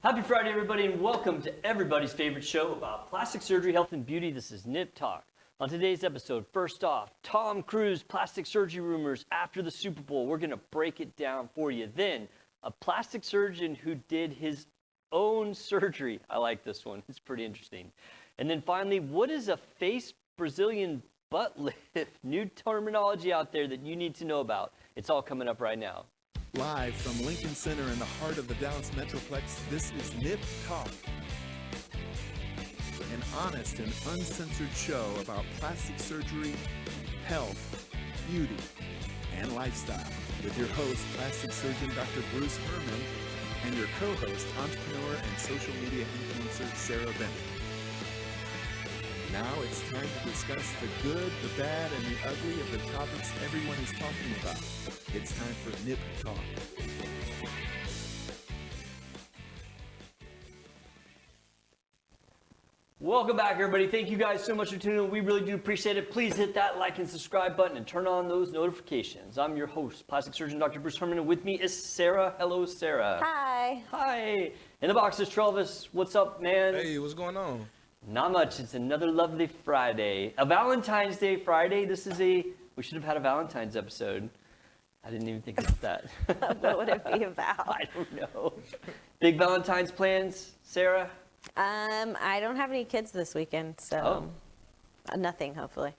Happy Friday, everybody, and welcome to everybody's favorite show about plastic surgery, health, and beauty. This is Nip Talk. On today's episode, first off, Tom Cruise plastic surgery rumors after the Super Bowl. We're going to break it down for you. Then, a plastic surgeon who did his own surgery. I like this one. It's pretty interesting. And then finally, what is a face Brazilian butt lift? New terminology out there that you need to know about. It's all coming up right now. Live from Lincoln Center in the heart of the Dallas Metroplex, this is Nip Talk, an honest and uncensored show about plastic surgery, health, beauty, and lifestyle, with your host, plastic surgeon Dr. Bruce Hermann, and your co-host, entrepreneur and social media influencer Sarah Bennett. Now it's time to discuss the good, the bad, and the ugly of the topics everyone is talking about. It's time for Nip Talk. Welcome back, everybody. Thank you guys so much for tuning in. We really do appreciate it. Please hit that like and subscribe button and turn on those notifications. I'm your host, plastic surgeon Dr. Bruce Hermann, and with me is Sarah. Hello, Sarah. Hi. Hi. In the box is Travis. What's up, man? Hey, what's going on? Not much. It's another lovely Friday. A Valentine's Day Friday. We should have had a Valentine's episode. I didn't even think about that. What would it be about? I don't know. Big Valentine's plans, Sarah? I don't have any kids this weekend, so nothing, hopefully.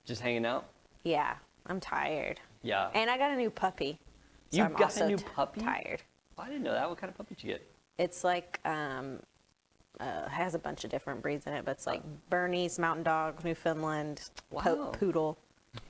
Just hanging out? Yeah, I'm tired. Yeah. And I got a new puppy. So You I'm got also a new puppy? Tired. I didn't know that. What kind of puppy did you get? It's like, has a bunch of different breeds in it, but it's like Bernese, Mountain Dog, Newfoundland, Wow. Poodle,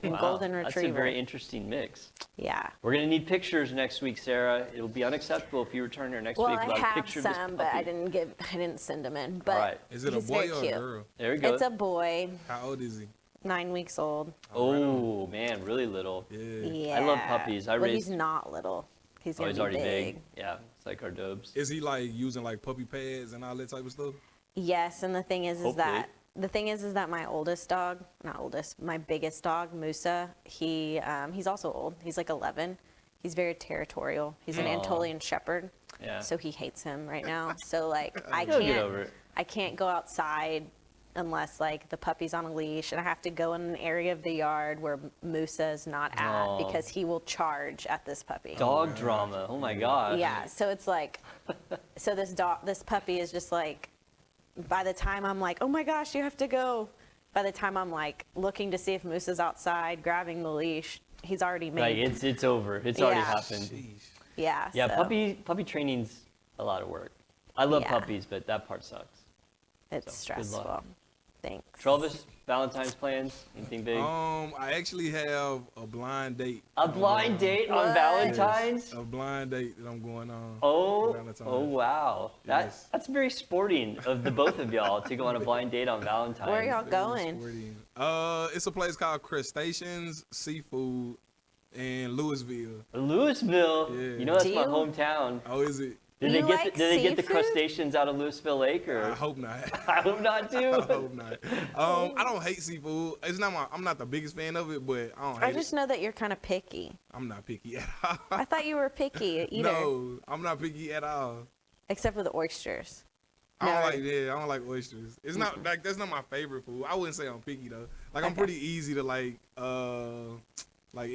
and Wow, Golden Retriever. That's a very interesting mix. Yeah. We're going to need pictures next week, Sarah. It'll be unacceptable if you return here next Well, week I without a have picture of this some, puppy. but I didn't send them in. But All right. Is it a he's boy very or a cute. girl? There we go. It's a boy, How old is he? 9 weeks old. Oh, man, really little. Yeah. Yeah. I love puppies. Well, he's not little. He's Oh, gonna he's be already big. big. Yeah, it's like our Dobes. Is he like using like puppy pads and all that type of stuff? Yes, and the thing is Hopefully. that my oldest dog, my biggest dog, Musa, he's also old. He's like 11. He's very territorial. He's an Aw. Anatolian Shepherd, Yeah. so he hates him right now. So like He'll get over it. I can't go outside unless like the puppy's on a leash, and I have to go in an area of the yard where Musa is not at Aw. because he will charge at this puppy. Dog drama. Oh, my gosh. Yeah, so it's like, so this puppy is just like, by the time I'm like, oh my gosh, you have to go, by the time I'm like looking to see if Moose is outside, grabbing the leash, he's already Like, made. it's over. It's already Yeah. happened. Sheesh. Yeah. Yeah, so puppy training's a lot of work. I love Yeah. puppies, but that part sucks. It's so, good luck. stressful. Thanks. Travis, Valentine's plans? Anything big? I actually have a blind date. A blind date on What? Valentine's? A blind date that I'm going on. Oh, Valentine's. oh wow. Yes. That's very sporting of the both of y'all to go on a blind date on Valentine's. Where y'all Very going? sporty. It's a place called Crustaceans Seafood in Louisville. Louisville. Yeah. You know that's Do my you- hometown. Oh, is it? Did You they get like did they get the seafood? crustaceans out of Louisville Lake I or? hope not. I hope not I too. hope not. I don't hate seafood. I'm not the biggest fan of it, but I don't hate I just know that you're kind of picky. I'm not picky at all. I thought you were picky either, No, I'm not picky at all. except with oysters. I don't No. I don't like oysters. It's not like that's not my favorite food. I wouldn't say I'm picky though. Like I'm Okay. pretty easy to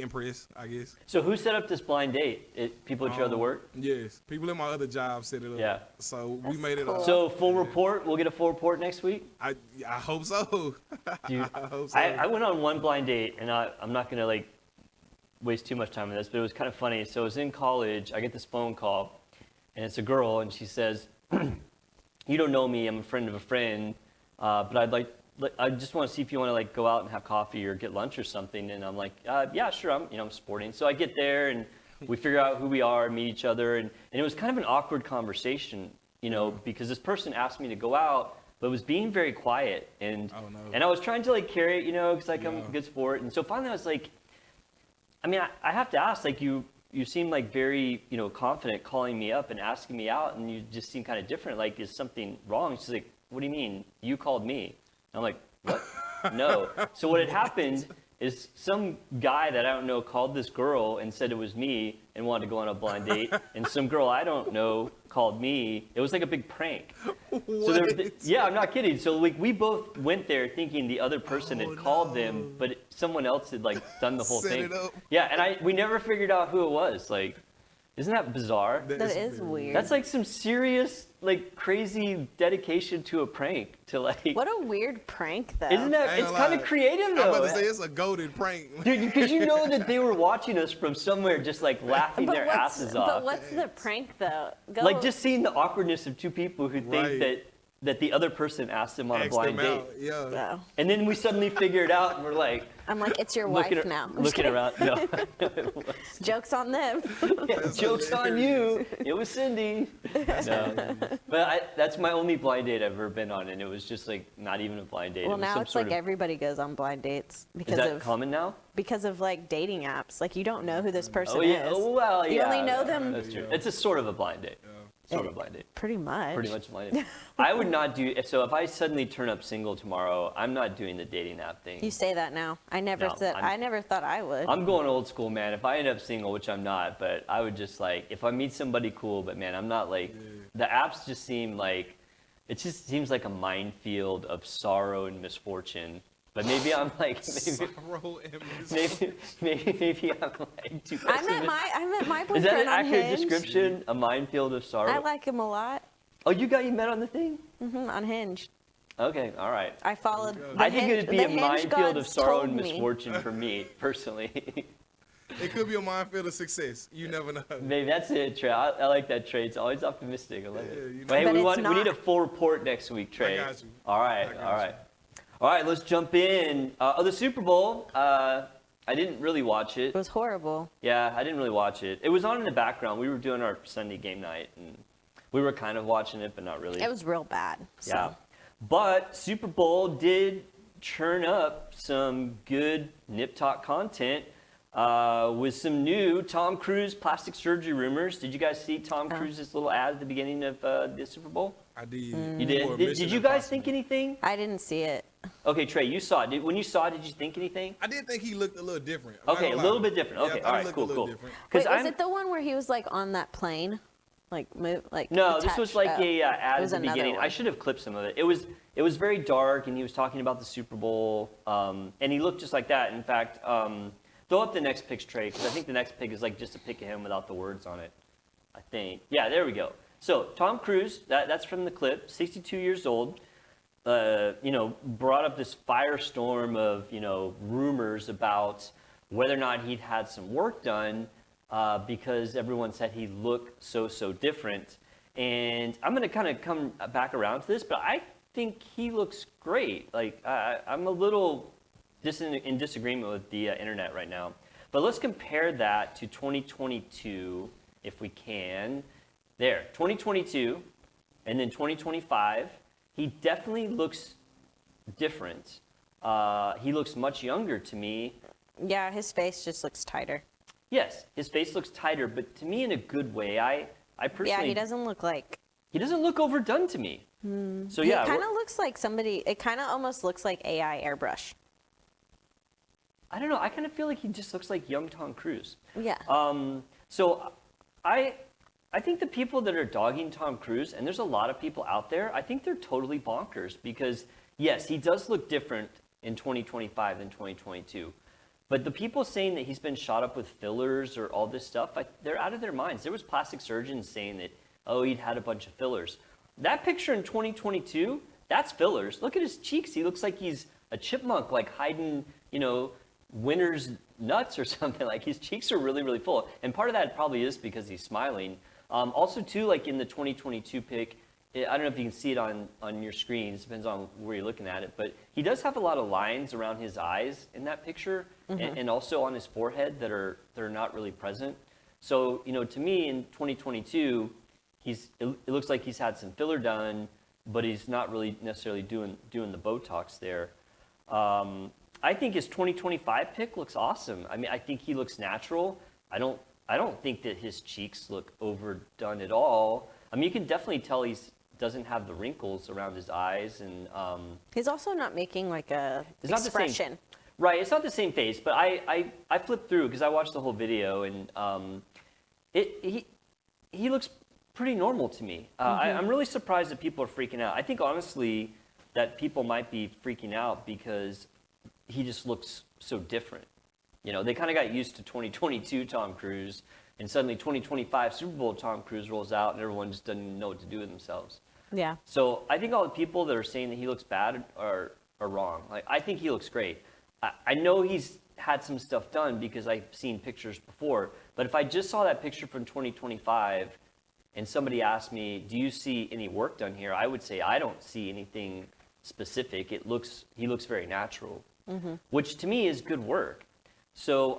impress, I guess. So who set up this blind date? People at your other work? Yes, people in my other job set it up. Yeah. So we That's made it cool. up. So full report. We'll get a full report next week. I hope so. Dude, I hope so. I went on one blind date, and I'm not gonna like waste too much time on this, but it was kind of funny. So I was in college. I get this phone call, and it's a girl, and she says, "You don't know me. I'm a friend of a friend, but I just want to see if you want to like go out and have coffee or get lunch or something." And I'm like, "Yeah, sure. I'm sporting." So I get there, and we figure out who we are, meet each other, and it was kind of an awkward conversation, because this person asked me to go out, but was being very quiet, and Oh, no. and I was trying to like carry it, because like I'm a Yeah. good sport, and so finally I was like, I mean, I have to ask, like you seem like very, confident calling me up and asking me out, and you just seem kind of different. Like, is something wrong? She's like, what do you mean? You called me. I'm like, what? No. So what had happened is some guy that I don't know called this girl and said it was me and wanted to go on a blind date, and some girl I don't know called me. It was like a big prank. So What? yeah, I'm not kidding. So like we both went there thinking the other person had called them, but someone else had like done the whole Set thing. it up. Yeah, and we never figured out who it was. Like, isn't that bizarre? That is weird. That's like some serious, like crazy dedication to a prank. To like, What a weird prank, though. isn't that? I ain't It's gonna kind lie. of creative I'm though. about to say it's a goated prank. Dude, because you know that they were watching us from somewhere, just like laughing But their what's, asses but off. what's the prank, though? Go, Like just seeing the awkwardness of two people who think Right. that the other person asked them on a Asked blind them date. out. Yeah. No. And then we suddenly figure it out, and we're like I'm like, it's your looking, wife now. I'm just looking kidding. around. No, it was, Jokes on them. yeah, jokes on you. It was Cindy. No, but that's my only blind date I've ever been on, and it was just like not even a blind date. Well, it was now some it's sort like of, everybody goes on blind dates is because that of common now? like dating apps. Like you don't know who this person Oh yeah. is. Oh well. You yeah. only know them- That's true. It's a sort of a blind date. Sort of a blind date. Pretty much. Pretty much blind date. I would not do. So if I suddenly turn up single tomorrow, I'm not doing the dating app thing. You say that now. I never No, thought. I never thought I would. I'm going old school, man. If I end up single, which I'm not, but I would just like, if I meet somebody cool, but man, I'm not like, the apps just seem like, it just seems like a minefield of sorrow and misfortune. But maybe I'm like, Sorrow and misery. maybe I'm like too I met my boyfriend Is that an on accurate Hinge. description? A minefield of sorrow? I like him a lot. Oh, you met on the thing? On Hinge. Okay, all right. I followed. The I think Hinge- it'd be the a Hinge minefield of gods sorrow told and me. misfortune for me, personally. It could be a minefield of success. You never know. Maybe that's it, Trey. I like that, Trey. It's always optimistic. I love Yeah, it. you know. But hey, But we it's need a not. full report next week, Trey. got you. All right, I got all you. right. All right, let's jump in. The Super Bowl. I didn't really watch it. It was horrible. Yeah, I didn't really watch it. It was on in the background. We were doing our Sunday game night, and we were kind of watching it, but not really. It was real bad. So. Yeah. But Super Bowl did churn up some good Nip Talk content with some new Tom Cruise plastic surgery rumors. Did you guys see Tom Cruise's little ad at the beginning of the Super Bowl? I did. You For did? Mission Did you guys Impossible. think anything? I didn't see it. Okay, Trey, you saw it. When you saw it, did you think anything? I did think he looked a little different. I'm not Okay, a gonna little lie. bit different. Yeah, Okay, I thought all he right, looked cool, a little cool. different. Wait, I'm was it the one where he was like on that plane, like move, like? No, this was attached? like a ad It at was the another beginning. one. I should have clipped some of it. It was very dark, and he was talking about the Super Bowl, and he looked just like that. In fact, throw up the next pic, Trey, because I think the next pic is like just a pic of him without the words on it. I think. Yeah, there we go. So Tom Cruise, that's from the clip. 62 years old. Brought up this firestorm of rumors about whether or not he'd had some work done because everyone said he looked so different. And I'm going to kind of come back around to this, but I think he looks great. Like I'm a little in disagreement with the internet right now. But let's compare that to 2022, if we can. There, 2022, and then 2025. He definitely looks different. He looks much younger to me. Yeah, his face just looks tighter. Yes, his face looks tighter, but to me in a good way. I personally. Yeah, he doesn't look like. He doesn't look overdone to me. So He yeah, kind of looks like somebody. It kind of almost looks like AI airbrush. I don't know. I kind of feel like he just looks like young Tom Cruise. Yeah. So I think the people that are dogging Tom Cruise, and there's a lot of people out there, I think they're totally bonkers because, yes, he does look different in 2025 than 2022. But the people saying that he's been shot up with fillers or all this stuff, they're out of their minds. There was plastic surgeons saying that, oh, he'd had a bunch of fillers. That picture in 2022, that's fillers. Look at his cheeks. He looks like he's a chipmunk, like hiding, winter's nuts or something. Like his cheeks are really full. And part of that probably is because he's smiling. Also, too, like in the 2022 pic, I don't know if you can see it on your screens, depends on where you're looking at it, but he does have a lot of lines around his eyes in that picture and also on his forehead that are not really present. So, to me in 2022, it looks like he's had some filler done, but he's not really necessarily doing the Botox there. I think his 2025 pic looks awesome. I mean, I think he looks natural. I don't think that his cheeks look overdone at all. I mean, you can definitely tell he doesn't have the wrinkles around his eyes, and He's also not making like a It's not the same. expression. right. It's not the same face, but I flipped through because I watched the whole video, and he looks pretty normal to me. I'm really surprised that people are freaking out. I think honestly that people might be freaking out because he just looks so different. You know, they kind of got used to 2022 Tom Cruise, and suddenly 2025 Super Bowl Tom Cruise rolls out, and everyone just doesn't know what to do with themselves. Yeah. So I think all the people that are saying that he looks bad are wrong. Like, I think he looks great. I know he's had some stuff done because I've seen pictures before, but if I just saw that picture from 2025 and somebody asked me, do you see any work done here? I would say I don't see anything specific. He looks very natural, which to me is good work. So,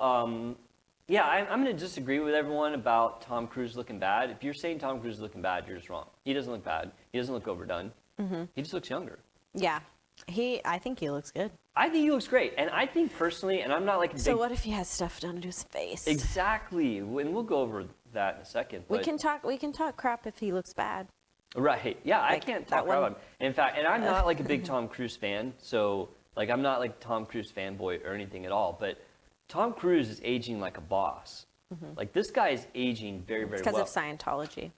yeah, I'm going to disagree with everyone about Tom Cruise looking bad. If you're saying Tom Cruise is looking bad, you're just wrong. He doesn't look bad. He doesn't look overdone. He just looks younger. Yeah. I think he looks good. I think he looks great. And I think personally, and I'm not like a So big... what if he has stuff done to his face? Exactly. And we'll go over that in a second. We but- can talk crap if he looks bad. Right. Yeah, I Like can't that talk about one- him. In fact, and I'm not like a big Tom Cruise fan, so like I'm not like Tom Cruise fanboy or anything at all, but Tom Cruise is aging like a boss. Like this guy is aging very, very Because well. of Scientology.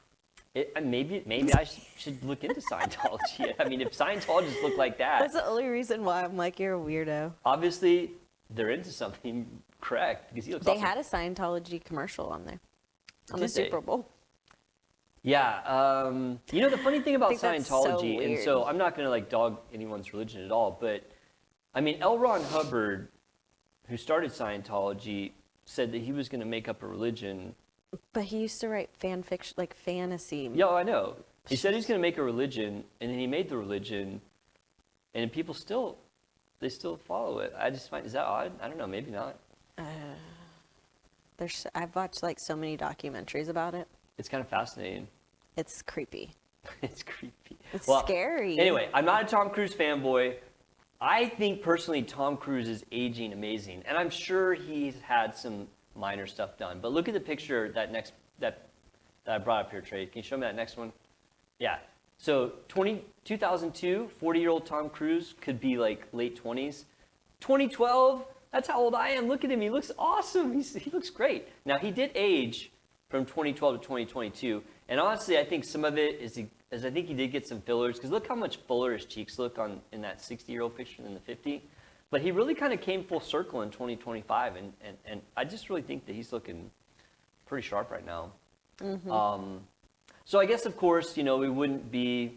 Maybe I should look into Scientology. I mean, if Scientologists look like That's that, the only reason why I'm like, you're a weirdo. obviously they're into something correct because he looks They awesome. had a Scientology commercial on there. On the Did they? Super Bowl. Yeah, you know the funny thing about think that's so Scientology, and weird. so I'm not going to like dog anyone's religion at all, but I mean L. Ron Hubbard, who started Scientology, said that he was going to make up a religion. But he used to write fan fiction, like fantasy. Yeah, I know. He said he's going to make a religion, and then he made the religion, and people still follow it. I just find, is that odd? I don't know, maybe not. I've watched like so many documentaries about it. It's kind of fascinating. It's creepy. It's creepy. It's Well, scary. Anyway, I'm not a Tom Cruise fanboy. I think personally Tom Cruise is aging amazing, and I'm sure he's had some minor stuff done. But look at the picture that I brought up here, Trey. Can you show me that next one? Yeah. So 2002, 40-year-old Tom Cruise could be like late 20s. 2012, that's how old I am. Look at him. He looks awesome. He looks great. Now, he did age from 2012 to 2022. And honestly, I think some of it is I think he did get some fillers. Because look how much fuller his cheeks look in that 60-year-old picture than the 50. But he really kind of came full circle in 2025. And I just really think that he's looking pretty sharp right now. So I guess, of course, we wouldn't be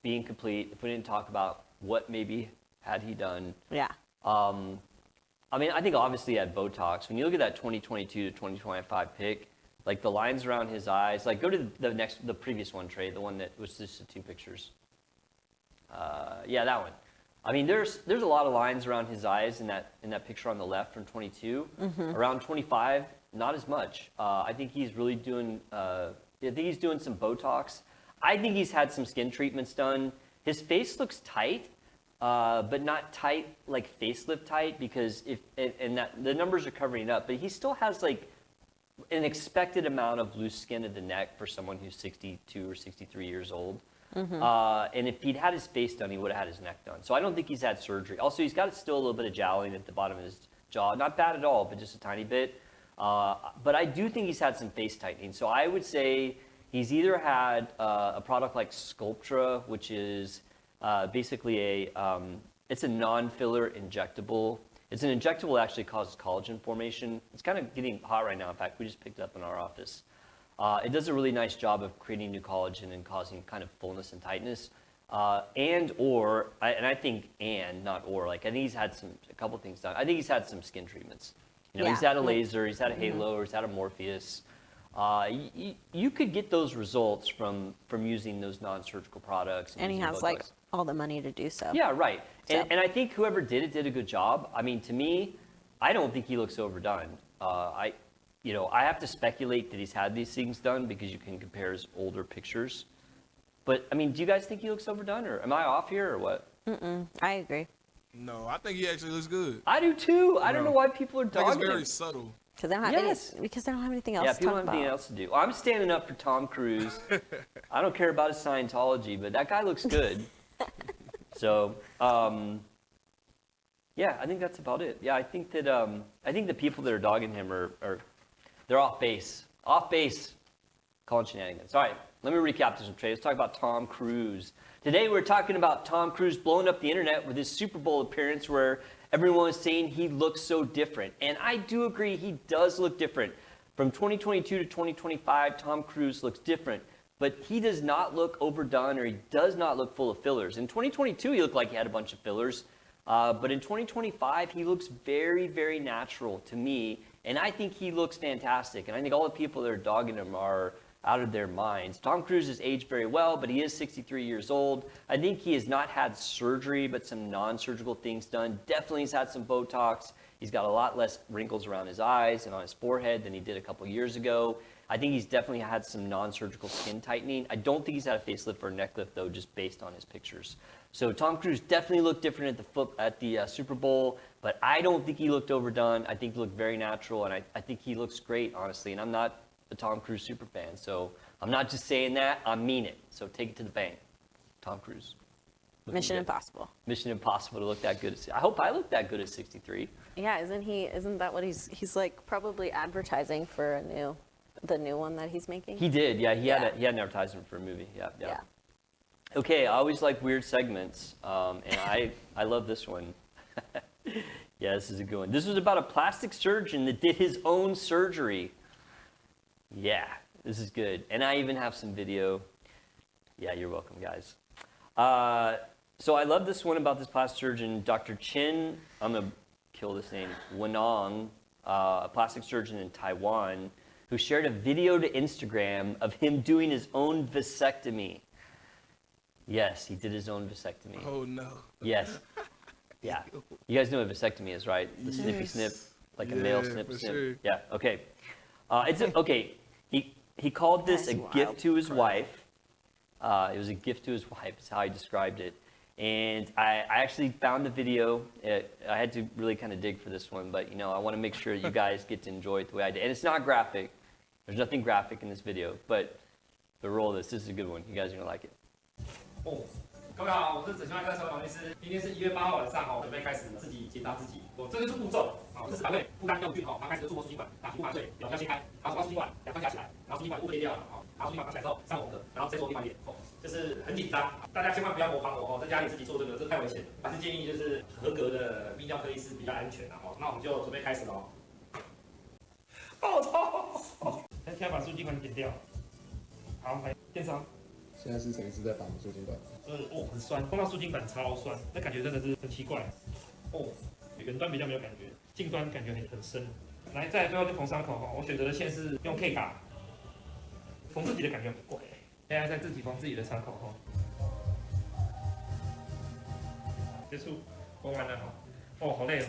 being complete if we didn't talk about what maybe had he done. Yeah. I mean, I think obviously he had Botox. When you look at that 2022 to 2025 pic, like the lines around his eyes, like go to the previous one, Trey, the one that was just the two pictures. Yeah, that one. I mean, there's a lot of lines around his eyes in that picture on the left from 22. Around 25, not as much. I think he's really doing. I think he's doing some Botox. I think he's had some skin treatments done. His face looks tight, but not tight like facelift tight because the numbers are covering it up. But he still has like an expected amount of loose skin at the neck for someone who's 62 or 63 years old. And if he'd had his face done, he would have had his neck done. So I don't think he's had surgery. Also, he's got still a little bit of jowling at the bottom of his jaw. Not bad at all, but just a tiny bit. But I do think he's had some face tightening. So I would say he's either had a product like Sculptra, which is basically it's a non-filler injectable. It's an injectable that actually causes collagen formation. It's kind of getting hot right now. In fact, we just picked it up in our office. It does a really nice job of creating new collagen and causing kind of fullness and tightness. I think he's had a couple things done. I think he's had some skin treatments. He's had a laser, he's had a halo, he's had a Morpheus. You could get those results from using those non-surgical products. And he using has Botox. like all the money to do so. Yeah, right. So- And I think whoever did it did a good job. I mean, to me, I don't think he looks overdone. I have to speculate that he's had these things done because you can compare his older pictures. But, I mean, do you guys think he looks overdone, or am I off here, or what? I agree. No, I think he actually looks good. I do, too. I don't know why people are I think dogging it's very him. subtle. Because they don't have Yes. because they don't have anything else Yeah, to people talk have anything about. else to do. I'm standing up for Tom Cruise. I don't care about his Scientology, but that guy looks good. So, yeah, I think that's about it. Yeah, I think that the people that are dogging him they're off base. Off base, calling shenanigans. All right, let me recap this one today. Let's talk about Tom Cruise. Today we're talking about Tom Cruise blowing up the internet with his Super Bowl appearance where everyone was saying he looks so different. And I do agree he does look different. From 2022 to 2025, Tom Cruise looks different. But he does not look overdone or he does not look full of fillers. In 2022, he looked like he had a bunch of fillers. But in 2025, he looks very, very natural to me. And I think he looks fantastic. And I think all the people that are dogging him are out of their minds. Tom Cruise has aged very well, but he is 63 years old. I think he has not had surgery, but some non-surgical things done. Definitely he's had some Botox. He's got a lot less wrinkles around his eyes and on his forehead than he did a couple years ago. I think he's definitely had some non-surgical skin tightening. I don't think he's had a facelift or a neck lift, though, just based on his pictures. So Tom Cruise definitely looked different at the Super Bowl, but I don't think he looked overdone. I think he looked very natural, and I think he looks great, honestly. And I'm not a Tom Cruise super fan, so I'm not just saying that. I mean it. So take it to the bank. Tom Cruise. Mission Impossible. Mission Impossible to look that good. I hope I look that good at 63. Yeah, isn't that what he's like probably advertising for the new one that he's making? He did, yeah. He had an advertisement for a movie. Yeah. Okay, I always like weird segments, and I love this one. Yeah, this is a good one. This was about a plastic surgeon that did his own surgery. Yeah, this is good. And I even have some video. Yeah, you're welcome, guys. So I love this one about this plastic surgeon, Dr. Chin, I'm going to kill this name, Wenong, a plastic surgeon in Taiwan, who shared a video to Instagram of him doing his own vasectomy. Yes, he did his own vasectomy. Oh, no. Yes. Yeah. You guys know what vasectomy is, right? The snippy snip, like a male snip snip. Sure. Yeah, okay. Okay. He called this That's a wild. gift to his wife. It was a gift to his wife, is how he described it. And I actually found the video. I had to really kind of dig for this one, but I want to make sure you guys get to enjoy it the way I did. And it's not graphic. There's nothing graphic in this video, but roll this. This is a good one. You guys are going to like it. 哦，各位好，我是整形外科陈王医师。今天是1月8号晚上准备开始自己解答自己。这就是步骤这是把位不干用具马开始触摸输精管，把皮肤麻醉，表胶切开，把手把输精管两端夹起来，然后输精管部分裂掉了把输精管拿起来之后上红的，然后再做另外一点就是很紧张，大家千万不要模仿我在家里自己做这太危险了。还是建议就是合格的泌尿科医师比较安全那我们就准备开始喽。我操！现在把输精管剪掉，好，来电伤。 现在是陈医师在绑输精管，很酸，碰到输精管超酸，那感觉真的是很奇怪。远端比较没有感觉，近端感觉很深。来，再来最后就缝伤口我选择的线是用 K 卡，缝自己的感觉很怪。现在在自己缝自己的伤口结束，缝完了好累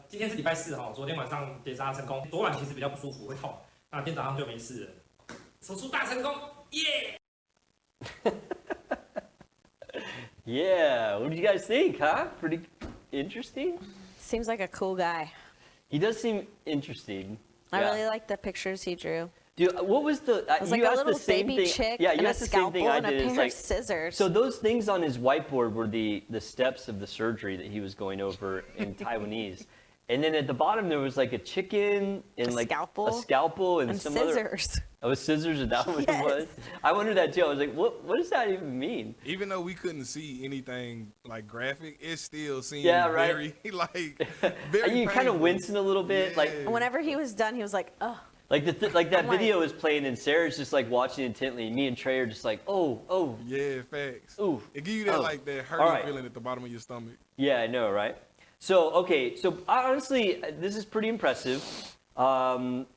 今天是礼拜四昨天晚上结扎成功，昨晚其实比较不舒服，会痛，那今天早上就没事了。手术大成功。 Yeah! Yeah, what do you guys think, huh? Pretty interesting? Seems like a cool guy. He does seem interesting. I Yeah. really like the pictures he drew. Dude, what was the... It was like you a asked little the same baby thing. chick Yeah, and you a asked the same scalpel thing I and a did. It's pair like, of scissors. so those things on his whiteboard were the steps of the surgery that he was going over in Taiwanese. And then at the bottom there was like a chicken and A like scalpel? a scalpel and, and some scissors. other... Oh, with scissors, is that what it Yes. was? I wondered that too. I was like, what does that even mean? Even though we couldn't see anything like graphic, it still seemed right. very like very You kind of painful. wincing a little bit, Yeah. like Whenever he was done, he was like, oh. like like that I'm like- video is playing and Sarah's just like watching intently. And me and Trey are just like, oh, Yeah, facts. ooh. It give you that Oh. like that All hurting right. feeling at the bottom of your stomach. Yeah, I know, right? So, okay, so honestly, this is pretty impressive.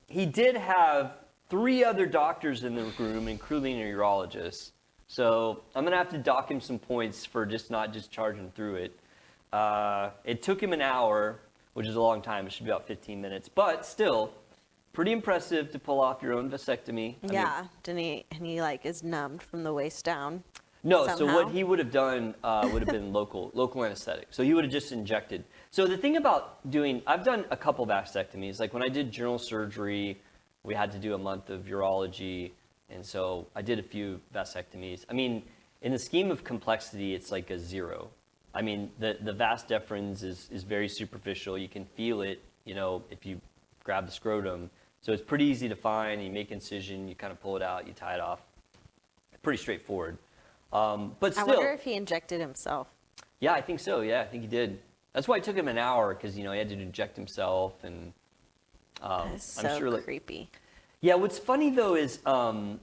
He did have 3 other doctors in the room, including a urologist. So I'm going to have to dock him some points for not just charging through it. It took him an hour, which is a long time. It should be about 15 minutes. But still, pretty impressive to pull off your own vasectomy. I mean, Yeah. And he like is numbed from the waist down. no, so somehow. what he would have done would have been local anesthetic. So he would have just injected. So the thing about I've done a couple vasectomies. Like when I did general surgery, we had to do a month of urology. And so I did a few vasectomies. I mean, in the scheme of complexity, it's like a 0. I mean, the vas deferens is very superficial. You can feel it, if you grab the scrotum. So it's pretty easy to find. You make incision, you kind of pull it out, you tie it off. Pretty straightforward. But still, I wonder if he injected himself. yeah, I think so. Yeah, I think he did. That's why it took him an hour, because, you know, he had to inject himself, and That's so I'm sure, like, creepy. yeah, what's funny though is I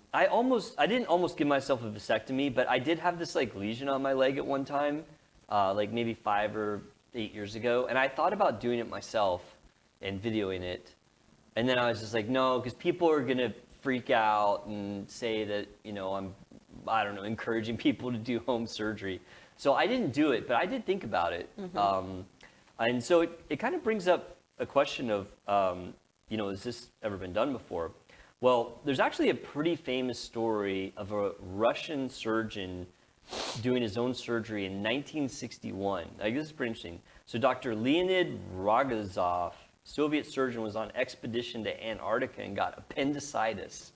didn't almost give myself a vasectomy, but I did have this like lesion on my leg at one time, like maybe 5 or 8 years ago, and I thought about doing it myself and videoing it, and then I was just like, no, because people are gonna freak out and say that, you know, I don't know, encouraging people to do home surgery. So I didn't do it, but I did think about it, and so it kind of brings up a question of, you know, has this ever been done before? Well, there's actually a pretty famous story of a Russian surgeon doing his own surgery in 1961. Like, this is pretty interesting. So Dr. Leonid Rogozov, Soviet surgeon, was on expedition to Antarctica and got appendicitis.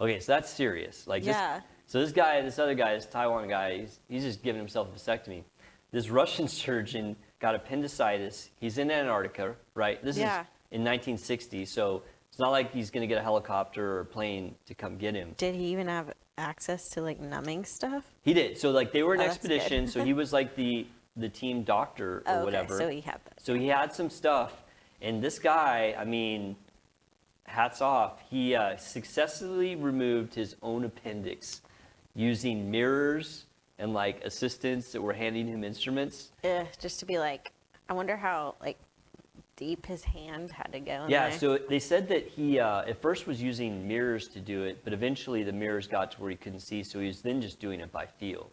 Okay, so that's serious. Like, Yeah. this other guy, this Taiwan guy, he's just giving himself a vasectomy. This Russian surgeon got appendicitis. He's in Antarctica, right? This is in 1960, so it's not like he's going to get a helicopter or a plane to come get him. Did he even have access to like numbing stuff? He did. So like they were an Oh, that's good. expedition, so he was like the team doctor or Oh, okay. whatever. So he had that. So he had some stuff, and this guy, I mean, hats off. He successfully removed his own appendix using mirrors and like assistants that were handing him instruments. Just to be like, I wonder how like deep his hand had to go in Yeah, there. so they said that he at first was using mirrors to do it, but eventually the mirrors got to where he couldn't see, so he was then just doing it by feel,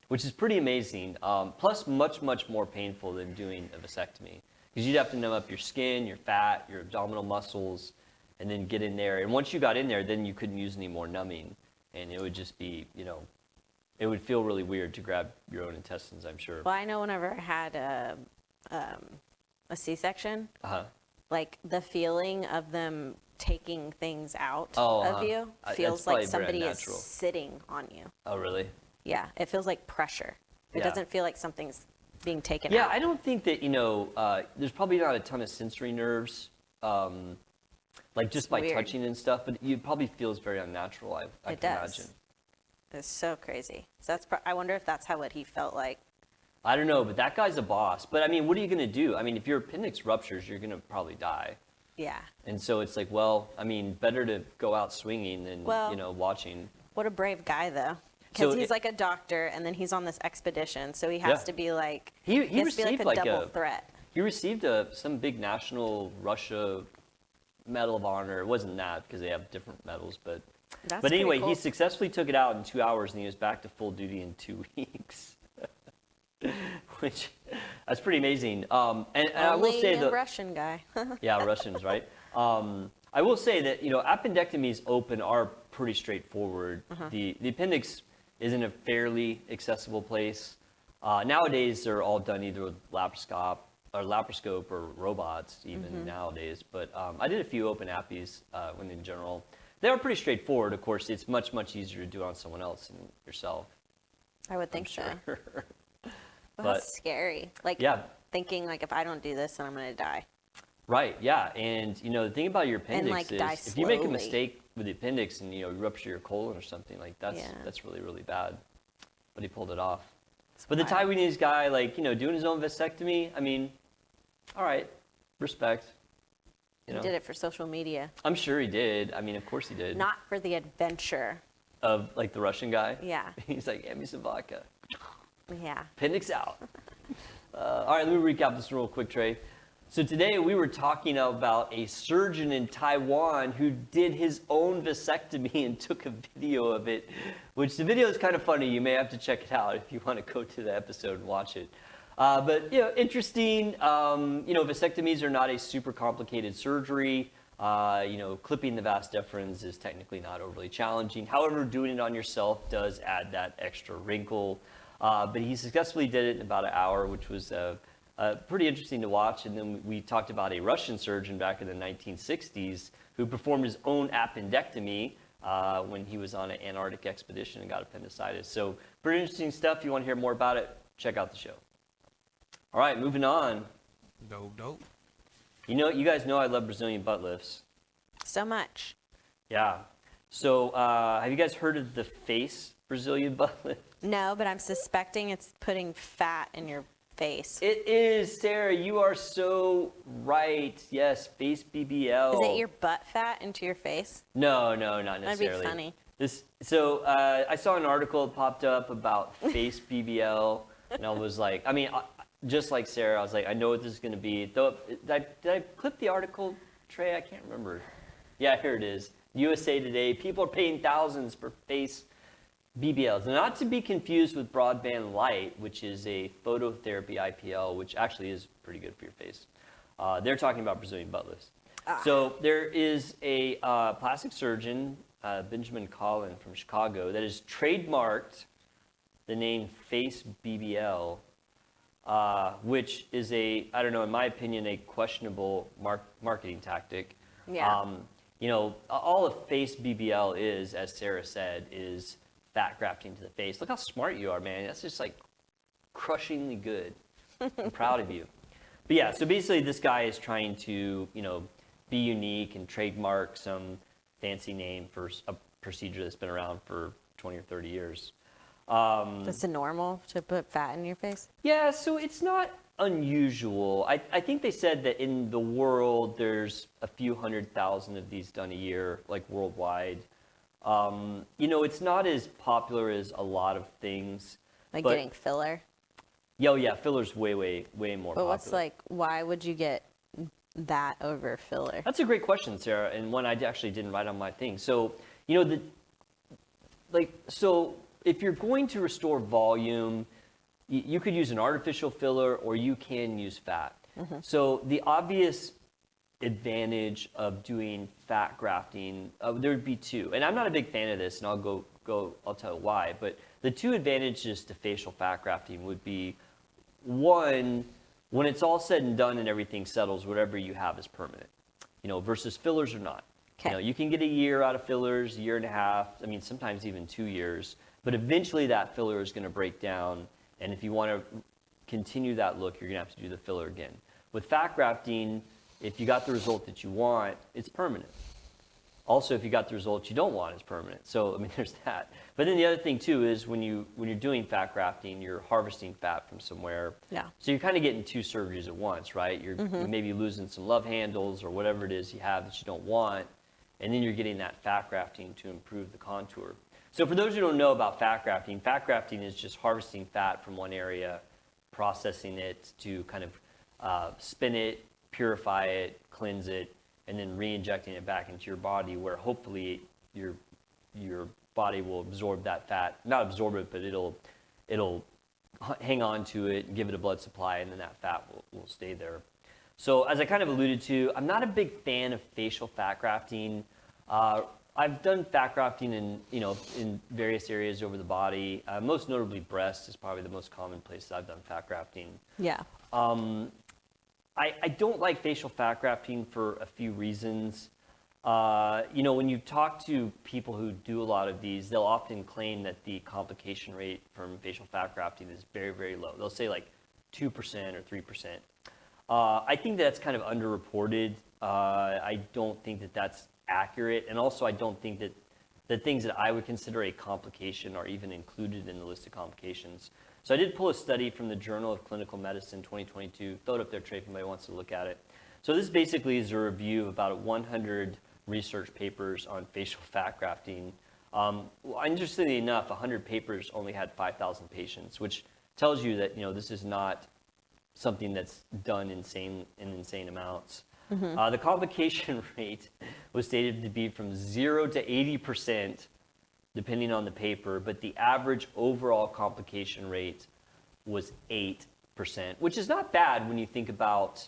which is pretty amazing. Plus, much more painful than doing a vasectomy, because you'd have to numb up your skin, your fat, your abdominal muscles, and then get in there. And once you got in there, then you couldn't use any more numbing, and it would just be, you know, it would feel really weird to grab your own intestines, I'm sure. Well, I know whenever I had a C-section, like the feeling of them taking things out of you That's feels probably like very somebody is unnatural. sitting on you. Oh, really? Yeah, it feels like pressure. It Yeah. doesn't feel like something's being taken Yeah, out. I don't think that, you know, there's probably not a ton of sensory nerves, like just by weird. touching and stuff, but it probably feels very unnatural, I It can does. imagine. It's so crazy. So I wonder if that's how what he felt like. I don't know, but that guy's a boss. But I mean, what are you going to do? I mean, if your appendix ruptures, you're going to probably die. Yeah. And so it's like, well, I mean, better to go out swinging than, Well, you know, watching. What a brave guy, though. Because So he's it- like a doctor, and then he's on this expedition, so he has Yeah. to be like, He has to be received like like a double threat. He received some big national Russia Medal of Honor. It wasn't that, because they have different medals, but That's but anyway, pretty cool. he successfully took it out in 2 hours, and he was back to full duty in 2 weeks. Which, that's pretty amazing. And I will Only say a that, Russian guy. yeah, Russians, right? I will say that, you know, appendectomies open are pretty straightforward. The appendix is in a fairly accessible place. Nowadays, they're all done either with laparoscope or robots, even nowadays. But I did a few open appies when in general. They were pretty straightforward. Of course, it's much easier to do on someone else than yourself. I would think so. Sure. Well, But- that's scary. Like, Yeah. thinking, like, if I don't do this, then I'm going to die. Right, yeah, and you know the thing about your appendix like, is die if you make a slowly. mistake with the appendix and, you know, you rupture your colon or something, like that's Yeah. really bad. But he pulled it off. But the wild. Taiwanese guy, like, you know, doing his own vasectomy, I mean, all right, respect. You know, He did it for social media, I'm sure he did. I mean, of course he did. not for the adventure. Of like the Russian guy. Yeah. He's like, hand me some vodka. Yeah. Appendix out. All right, let me recap this real quick, Trey. So today we were talking about a surgeon in Taiwan who did his own vasectomy and took a video of it, which the video is kind of funny. You may have to check it out if you want to go to the episode and watch it. But, you know, interesting. You know, vasectomies are not a super complicated surgery. You know, clipping the vas deferens is technically not overly challenging. However, doing it on yourself does add that extra wrinkle. But he successfully did it in about an hour, which was pretty interesting to watch. And then we talked about a Russian surgeon back in the 1960s who performed his own appendectomy when he was on an Antarctic expedition and got appendicitis. So pretty interesting stuff. If you want to hear more about it, check out the show. All right, moving on. Dope. You guys know I love Brazilian butt lifts. So much. Yeah. So have you guys heard of the face Brazilian butt lift? No, but I'm suspecting it's putting fat in your face. It is, Sarah. You are so right. Yes, face BBL. Is it your butt fat into your face? No, not necessarily. That'd be funny. So I saw an article that popped up about face BBL, and I was like, just like Sarah, I was like, I know what this is going to be. Though, did I clip the article, Trey? I can't remember. Yeah, here it is. USA Today. People are paying thousands for face BBLs. Not to be confused with broadband light, which is a phototherapy IPL, which actually is pretty good for your face. They're talking about Brazilian butt lifts. So there is a plastic surgeon, Benjamin Collin from Chicago, that has trademarked the name face BBL, which is I don't know, in my opinion, a questionable marketing tactic. Yeah. All a face BBL is, as Sarah said, is fat grafting to the face. Look how smart you are, man. That's just like crushingly good. I'm proud of you. But yeah, so basically this guy is trying to, be unique and trademark some fancy name for a procedure that's been around for 20 or 30 years. Is it normal to put fat in your face? Yeah, so it's not unusual. I think they said that in the world there's a few 100,000 of these done a year, like worldwide. It's not as popular as a lot of things. Like getting filler? Yeah, filler's way more But popular. why would you get that over filler? That's a great question, Sarah, and one I actually didn't write on my thing. So, so if you're going to restore volume, you could use an artificial filler or you can use fat. Mm-hmm. So the obvious advantage of doing fat grafting, there would be two. And I'm not a big fan of this, and I'll tell you why. But the two advantages to facial fat grafting would be, one, when it's all said and done and everything settles, whatever you have is permanent, versus fillers are not. Okay. You can get a year out of fillers, a year and a half, sometimes even 2 years, but eventually that filler is going to break down, and if you want to continue that look, you're going to have to do the filler again. With fat grafting, if you got the result that you want, it's permanent. Also, if you got the result you don't want, it's permanent. So, there's that. But then the other thing too is when you're doing fat grafting, you're harvesting fat from somewhere. Yeah. So you're kind of getting two surgeries at once, right? You're maybe losing some love handles or whatever it is you have that you don't want, and then you're getting that fat grafting to improve the contour. So for those who don't know about fat grafting is just harvesting fat from one area, processing it to kind of spin it, purify it, cleanse it, and then re-injecting it back into your body where hopefully your body will absorb that fat. Not absorb it, but it'll hang on to it and give it a blood supply, and then that fat will stay there. So as I kind of alluded to, I'm not a big fan of facial fat grafting. I've done fat grafting in various areas over the body. Most notably breast is probably the most common place that I've done fat grafting. Yeah. I don't like facial fat grafting for a few reasons. When you talk to people who do a lot of these, they'll often claim that the complication rate from facial fat grafting is very, very low. They'll say like 2% or 3%. I think that's kind of underreported. I don't think that that's accurate. And also, I don't think that the things that I would consider a complication are even included in the list of complications. So I did pull a study from the Journal of Clinical Medicine 2022. Throw it up there, Trey, if anybody wants to look at it. So this basically is a review of about 100 research papers on facial fat grafting. Interestingly enough, 100 papers only had 5,000 patients, which tells you that this is not something that's done in insane amounts. Mm-hmm. The complication rate was stated to be from 0 to 80%, depending on the paper, but the average overall complication rate was 8%, which is not bad when you think about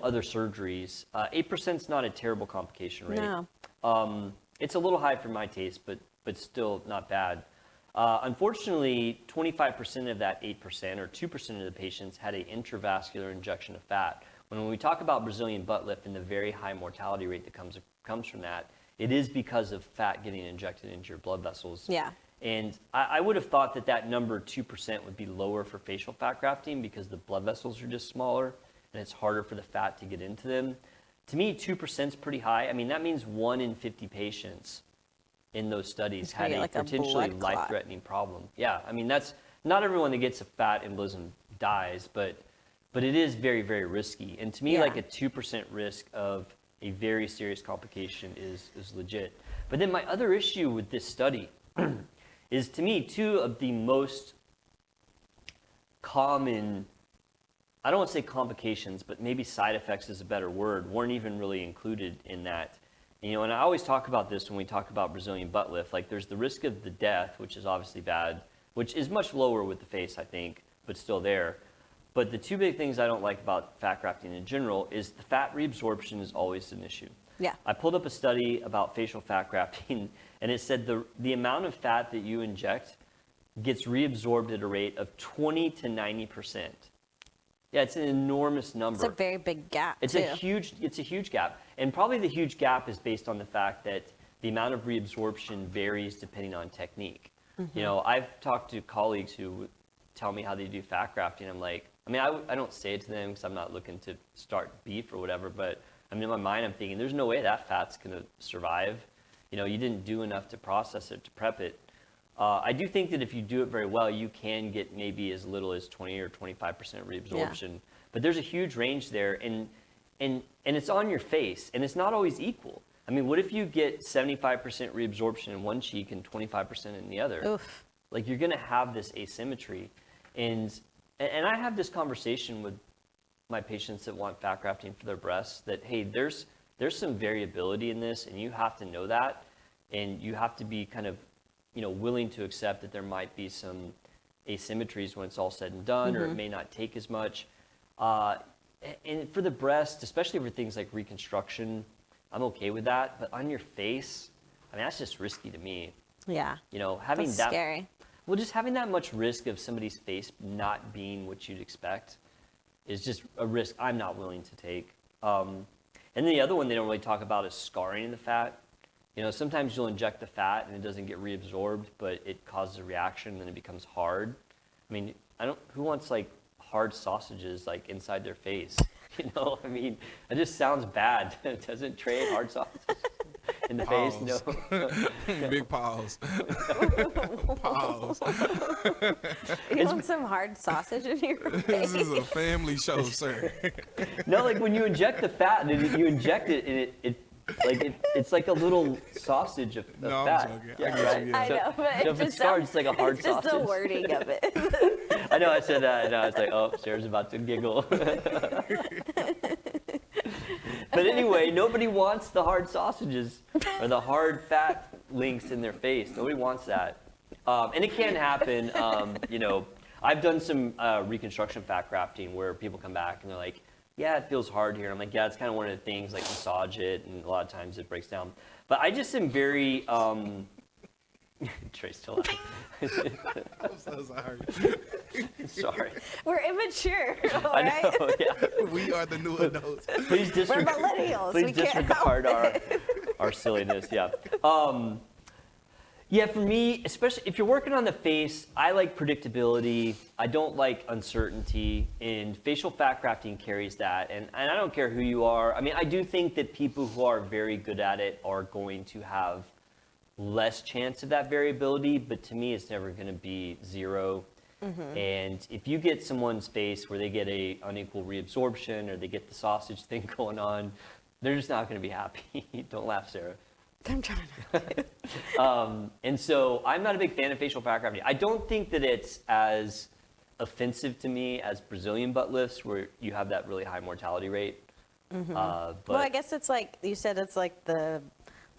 other surgeries. 8% is not a terrible complication rate. No. It's a little high for my taste, but still not bad. Unfortunately, 25% of that 8%, or 2% of the patients, had an intravascular injection of fat. When we talk about Brazilian butt lift and the very high mortality rate that comes from that, it is because of fat getting injected into your blood vessels. Yeah. And I would have thought that number 2% would be lower for facial fat grafting because the blood vessels are just smaller. and it's harder for the fat to get into them. To me, 2% is pretty high. I mean, that means 1 in 50 patients in those studies had a like a potentially blood clot. life-threatening problem. Yeah, I mean, that's not everyone that gets a fat embolism dies, but it is very, very risky. And to me, Yeah. like a 2% risk of a very serious complication is legit. But then my other issue with this study is, to me, 2 of the most common, I don't want to say complications, but maybe side effects is a better word, weren't even really included in that. You know, and I always talk about this when we talk about Brazilian butt lift. Like, there's the risk of the death, which is obviously bad, which is much lower with the face, I think, but still there. But the 2 big things I don't like about fat grafting in general is the fat reabsorption is always an issue. Yeah. I pulled up a study about facial fat grafting, and it said the amount of fat that you inject gets reabsorbed at a rate of 20 to 90%. Yeah, it's an enormous number. It's a very big gap, It's too. a huge gap. And probably the huge gap is based on the fact that the amount of reabsorption varies depending on technique. Mm-hmm. You know, I've talked to colleagues who tell me how they do fat grafting. I'm like, I mean, I don't say it to them because I'm not looking to start beef or whatever, but I mean, in my mind, I'm thinking, there's no way that fat's going to survive. You know, you didn't do enough to process it, to prep it. I do think that if you do it very well, you can get maybe as little as 20 or 25% reabsorption. But there's a huge range there, and it's on your face, and it's not always equal. I mean, what if you get 75% reabsorption in one cheek and 25% in the other? Oof. Like, you're going to have this asymmetry. And I have this conversation with my patients that want fat grafting for their breasts that, hey, there's some variability in this, and you have to know that, and you have to be kind of, you know, willing to accept that there might be some asymmetries when it's all said and done, or it may not take as much. And for the breast, especially for things like reconstruction, I'm okay with that. But on your face, I mean, that's just risky to me. Yeah. You know, having That's that scary. well, just having that much risk of somebody's face not being what you'd expect is just a risk I'm not willing to take. And then the other one they don't really talk about is scarring in the fat. You know, sometimes you'll inject the fat and it doesn't get reabsorbed, but it causes a reaction and then it becomes hard. I mean, who wants like hard sausages like inside their face? You know, I mean, it just sounds bad. Doesn't Trey hard sausages in the face? No. Big pause. Pause. You want some hard sausage in your face? This is a family show, sir. No, like when you inject the fat, and you inject it, and it's like a little sausage of No, I'm fat. joking. I Yeah, get right. you, yeah. I know, but So it if it's just scarred, sounds, it's like a hard it's just sausage. the wording of it. I know I said that, and I was like, oh, Sarah's about to giggle. But anyway, nobody wants the hard sausages or the hard fat links in their face. Nobody wants that. And it can happen. You know, I've done some reconstruction fat grafting where people come back and they're like, yeah, it feels hard here. I'm like, yeah, it's kind of one of the things, like massage it, and a lot of times it breaks down. But I just am very, Trey's still out. I'm so sorry. Sorry. We're immature, all I right? know, yeah. We are the new adults. Please We're disregard, millennials. please We can't disregard help it. our silliness, yeah. Yeah, for me, especially if you're working on the face, I like predictability. I don't like uncertainty, and facial fat grafting carries that. And I don't care who you are. I mean, I do think that people who are very good at it are going to have less chance of that variability, but to me, it's never going to be zero. And if you get someone's face where they get a unequal reabsorption or they get the sausage thing going on, they're just not going to be happy. Don't laugh, Sarah. I'm trying to. And so I'm not a big fan of facial fat grafting. I don't think that it's as offensive to me as Brazilian butt lifts, where you have that really high mortality rate. But Well, I guess it's like, you said it's like the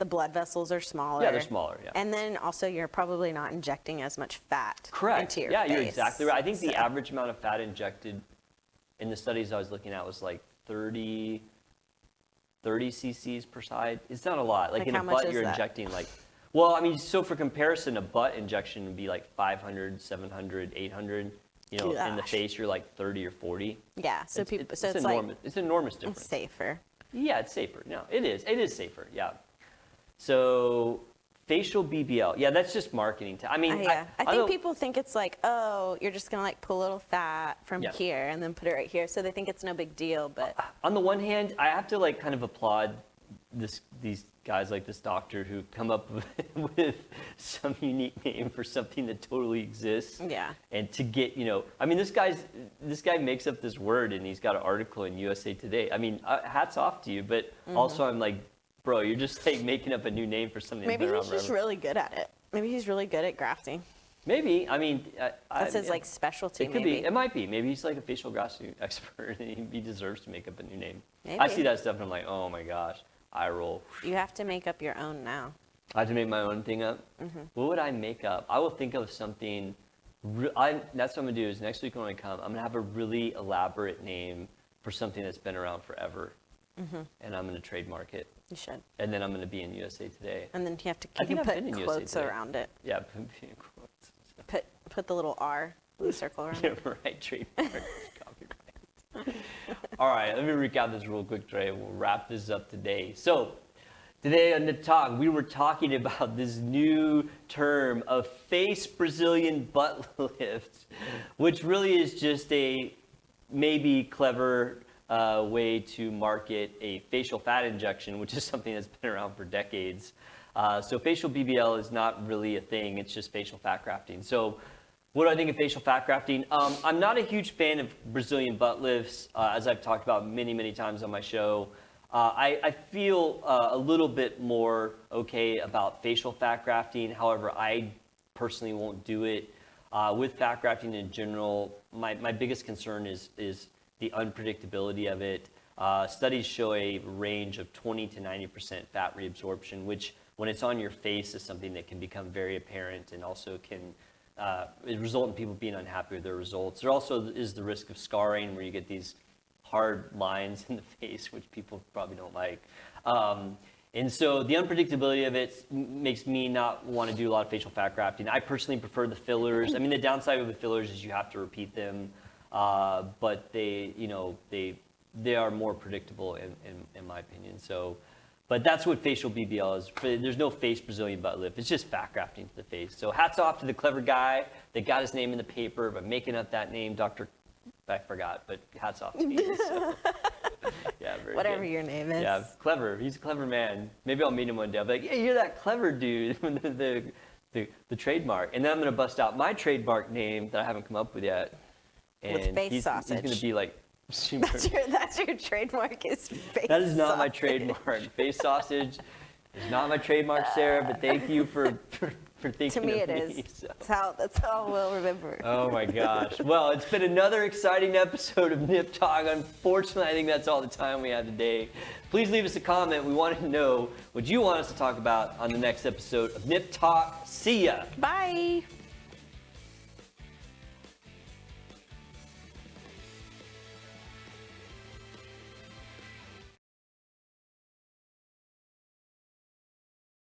blood vessels are smaller. yeah, they're smaller. Yeah. And then also you're probably not injecting as much fat Correct. into your Yeah, face. you're exactly right. I think the So- average amount of fat injected in the studies I was looking at was like 30 cc's per side. It's not a lot. Like in how a much butt, is you're that? injecting like, well, I mean, so for comparison, a butt injection would be like 500, 700, 800. You know, in the Gosh. face, you're like 30 or 40. Yeah, so It's so it's enormous. like It's an enormous difference. it's safer. Yeah, it's safer. No, it is. It is safer. Yeah. So Facial BBL. Yeah, that's just marketing. I mean, Yeah. I think don't- people think it's like, oh, you're just going to like pull a little fat from Yeah. here and then put it right here. So they think it's no big deal. But on the one hand, I have to like kind of applaud these guys like this doctor who come up with some unique name for something that totally exists. Yeah. And to get, I mean, this guy makes up this word and he's got an article in USA Today. I mean, hats off to you, but also I'm like, bro, you're just like making up a new name for something that's maybe been he's around just forever. really good at it. Maybe he's really good at grafting. Maybe. I mean, That's his like specialty. it could maybe. be. It might be. Maybe he's like a facial grafting expert and he deserves to make up a new name. I Maybe. see that stuff and I'm like, oh my gosh, eye roll. You have to make up your own now. I have to make my own thing up. What would I make up? I will think of something. That's what I'm gonna do. Is next week when I come, I'm gonna have a really elaborate name for something that's been around forever, and I'm gonna trademark it. You should. And then I'm gonna be in USA Today. And then you have to I think I've put been in USA quotes Today. around it. Yeah, quotes. Put the little R, blue circle around Yeah, it. right. Trademark. Copyright. All right, let me recap this real quick, Trey. We'll wrap this up today. So. Today on the talk, we were talking about this new term of face Brazilian butt lift, which really is just a maybe clever way to market a facial fat injection, which is something that's been around for decades. So facial BBL is not really a thing, it's just facial fat grafting. So what do I think of facial fat grafting? I'm not a huge fan of Brazilian butt lifts, as I've talked about many, many times on my show. I feel a little bit more okay about facial fat grafting. However, I personally won't do it. With fat grafting in general, my biggest concern is the unpredictability of it. Studies show a range of 20 to 90% fat reabsorption, which when it's on your face is something that can become very apparent and also can result in people being unhappy with their results. There also is the risk of scarring where you get these hard lines in the face, which people probably don't like. And so the unpredictability of it makes me not want to do a lot of facial fat grafting. I personally prefer the fillers. I mean, the downside of the fillers is you have to repeat them, but they are more predictable in my opinion. So, but that's what facial BBL is. There's no face Brazilian butt lift. It's just fat grafting to the face. So hats off to the clever guy that got his name in the paper by making up that name, Dr. I forgot, but hats off to me. So. Yeah, very Whatever good. your name is. Yeah, clever. He's a clever man. Maybe I'll meet him one day. I'll be like, yeah, you're that clever dude, the trademark. And then I'm going to bust out my trademark name that I haven't come up with yet. And With face he's sausage. going to be like super. That's your trademark is face That is not my sausage. trademark. Face sausage is not my trademark, Sarah, but thank you for thinking To me of it is. So. That's how we'll remember. Oh my gosh. Well, it's been another exciting episode of Nip Talk. Unfortunately, I think that's all the time we have today. Please leave us a comment. We want to know what you want us to talk about on the next episode of Nip Talk. See ya. Bye.